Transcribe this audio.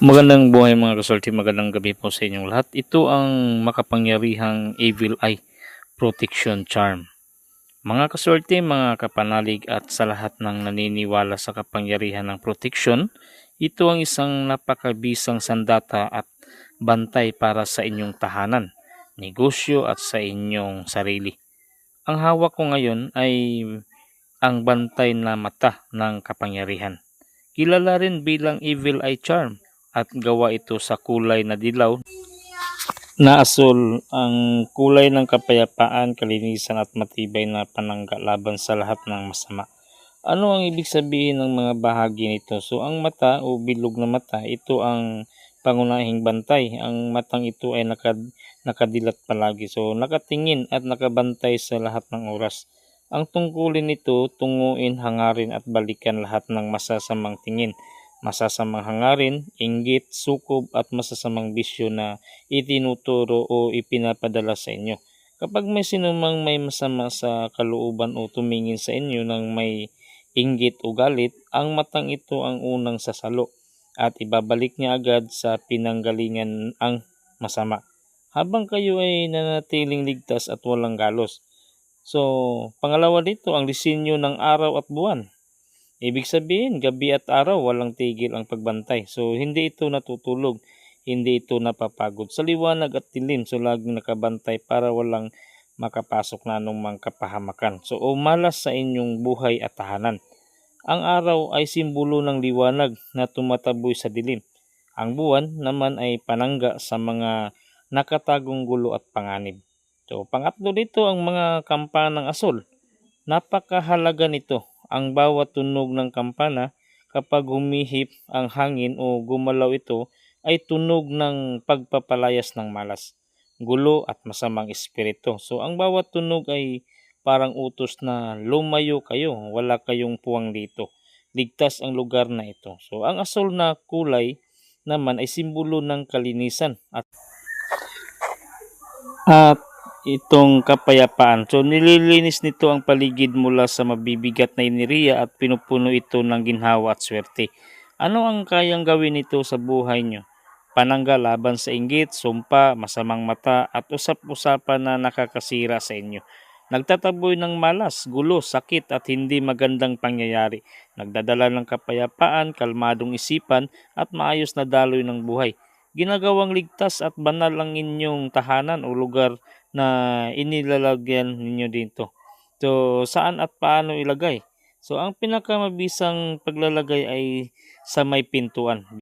Magandang buhay mga kasulti, magandang gabi po sa inyong lahat. Ito ang makapangyarihang Evil Eye Protection Charm. Mga kasulti, mga kapanalig at sa lahat ng naniniwala sa kapangyarihan ng protection, ito ang isang napakabisang sandata at bantay para sa inyong tahanan, negosyo at sa inyong sarili. Ang hawak ko ngayon ay ang bantay na mata ng kapangyarihan. Kilala rin bilang Evil Eye Charm at gawa ito sa kulay na dilaw na asul, ang kulay ng kapayapaan, kalinisan at matibay na panangga laban sa lahat ng masama. Ano ang ibig sabihin ng mga bahagi nito? So ang mata o bilog na mata, ito ang pangunahing bantay. Ang matang ito ay nakadilat palagi. So nakatingin at nakabantay sa lahat ng oras. Ang tungkulin nito, tunguin, hangarin at balikan lahat ng masasamang tingin, masasamang hangarin, inggit, sukob at masasamang bisyo na itinuturo o ipinapadala sa inyo. Kapag may sinumang may masama sa kalooban o tumingin sa inyo ng may inggit o galit, ang matang ito ang unang sasalo at ibabalik niya agad sa pinanggalingan ang masama, habang kayo ay nanatiling ligtas at walang galos. So, pangalawa dito, ang disenyo ng araw at buwan. Ibig sabihin, gabi at araw walang tigil ang pagbantay. So, hindi ito natutulog, hindi ito napapagod. Sa liwanag at dilim, so laging nakabantay para walang makapasok na anumang kapahamakan. So, umalas sa inyong buhay at tahanan. Ang araw ay simbolo ng liwanag na tumataboy sa dilim. Ang buwan naman ay panangga sa mga nakatagong gulo at panganib. So, pangatlo dito ang mga kampanang asol. Napakahalaga nito. Ang bawat tunog ng kampana kapag humihip ang hangin o gumalaw ito ay tunog ng pagpapalayas ng malas, gulo at masamang espiritu. So ang bawat tunog ay parang utos na lumayo kayo, wala kayong puwang dito. Ligtas ang lugar na ito. So ang asol na kulay naman ay simbolo ng kalinisan at itong kapayapaan. So nililinis nito ang paligid mula sa mabibigat na iniriya at pinupuno ito ng ginhawa at swerte. Ano ang kayang gawin nito sa buhay nyo? Panangga laban sa inggit, sumpa, masamang mata at usap-usapan na nakakasira sa inyo. Nagtataboy ng malas, gulo, sakit at hindi magandang pangyayari. Nagdadala ng kapayapaan, kalmadong isipan at maayos na daloy ng buhay. Ginagawang ligtas at banal ang inyong tahanan o lugar na inilalagyan ninyo dito. So, saan at paano ilagay? So, ang pinakamabisang paglalagay ay sa may pintuan.